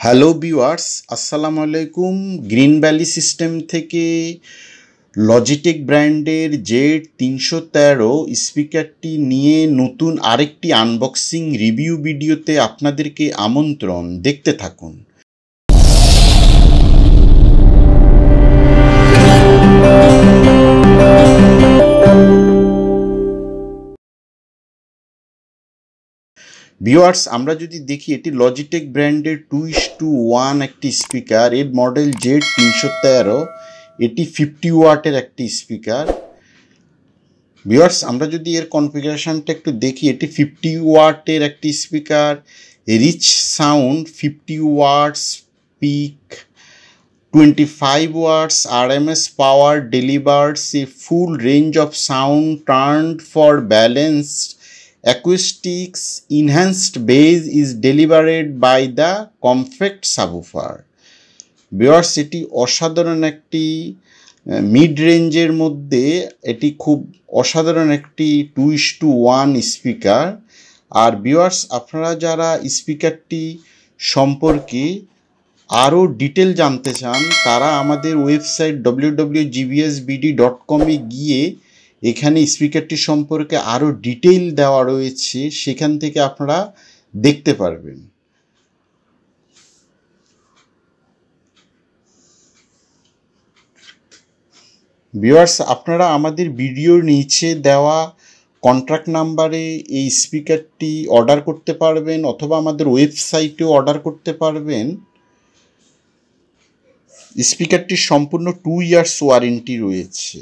Hello viewers, আসসালামু আলাইকুম। Green valley system থেকে লজিটেক ব্র্যান্ডের Z313 স্পিকারটি নিয়ে নতুন আরেকটি আনবক্সিং রিভিউ ভিডিওতে আপনাদেরকে আমন্ত্রণ। দেখতে থাকুন। ভিউয়ার্স, আমরা যদি দেখি এটি লজিটেক ব্র্যান্ডের 2:1 একটি স্পিকার। এর মডেল Z313। এটি 50 ওয়াটের একটি স্পিকার। ভিউয়ার্স, আমরা যদি এর কনফিগারেশনটা একটু দেখি, এটি 50 ওয়াটের একটি speaker. Rich sound 50 what's, pick 25 watts, RMS power delivers a full range of sound turned for balanced acoustics. Enhanced bass is delivered by the compact subwoofer. Viewers, এটি অসাধারণ একটি মিড রেঞ্জের মধ্যে এটি খুব অসাধারণ একটি 2:1 স্পিকার। আর ভিউয়ার্স, আপনারা যারা স্পিকারটি সম্পর্কে আরও ডিটেল জানতে চান তারা আমাদের ওয়েবসাইট www.gbsbd.com গিয়ে এখানে স্পিকারটি সম্পর্কে আরও ডিটেল দেওয়া রয়েছে, সেখান থেকে আপনারা দেখতে পারবেন। ভিউয়ার্স, আপনারা আমাদের ভিডিওর নিচে দেওয়া কন্ট্যাক্ট নাম্বারে এই স্পিকারটি অর্ডার করতে পারবেন অথবা আমাদের ওয়েবসাইটেও অর্ডার করতে পারবেন। স্পিকারটির সম্পূর্ণ 2 ইয়ার্স ওয়ারেন্টি রয়েছে।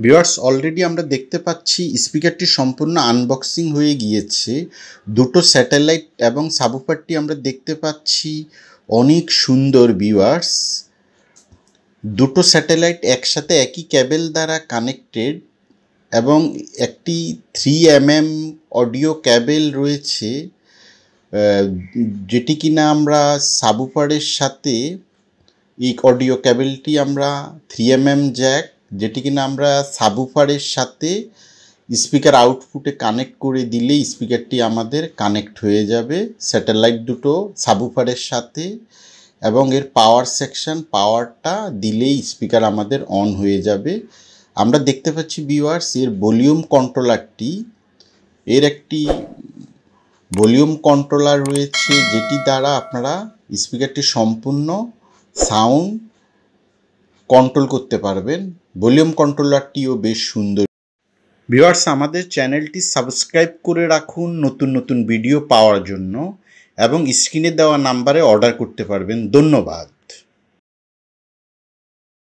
ভিউয়ার্স, অলরেডি আমরা দেখতে পাচ্ছি স্পিকারটি সম্পূর্ণ আনবক্সিং হয়ে গিয়েছে। দুটো স্যাটেলাইট এবং সাবউফারটি আমরা দেখতে পাচ্ছি অনেক সুন্দর। ভিউয়ার্স, দুটো স্যাটেলাইট একসাথে একই কেবল দ্বারা কানেক্টেড এবং একটি 3mm অডিও কেবল রয়েছে, যেটি কিনা আমরা সাবউফারের সাথে এই অডিও কেবলটি আমরা 3mm জ্যাক, যেটি কিনা আমরা সাবউফারের সাথে স্পিকার আউটপুটে কানেক্ট করে দিলেই স্পিকারটি আমাদের কানেক্ট হয়ে যাবে স্যাটেলাইট দুটো সাবউফারের সাথে। এবং এর পাওয়ার সেকশন, পাওয়ারটা দিলেই স্পিকার আমাদের অন হয়ে যাবে। আমরা দেখতে পাচ্ছি ভিউয়ার্স, এর ভলিউম কন্ট্রোলারটি, এর একটি ভলিউম কন্ট্রোলার রয়েছে যেটি দ্বারা আপনারা স্পিকারটি সম্পূর্ণ সাউন্ড কন্ট্রোল করতে পারবেন। ভলিউম কন্ট্রোলারটিও বেশ সুন্দর। ভিউয়ার্স, আমাদের চ্যানেলটি সাবস্ক্রাইব করে রাখুন নতুন নতুন ভিডিও পাওয়ার জন্য এবং স্ক্রিনে দেওয়া নাম্বারে অর্ডার করতে পারবেন। ধন্যবাদ।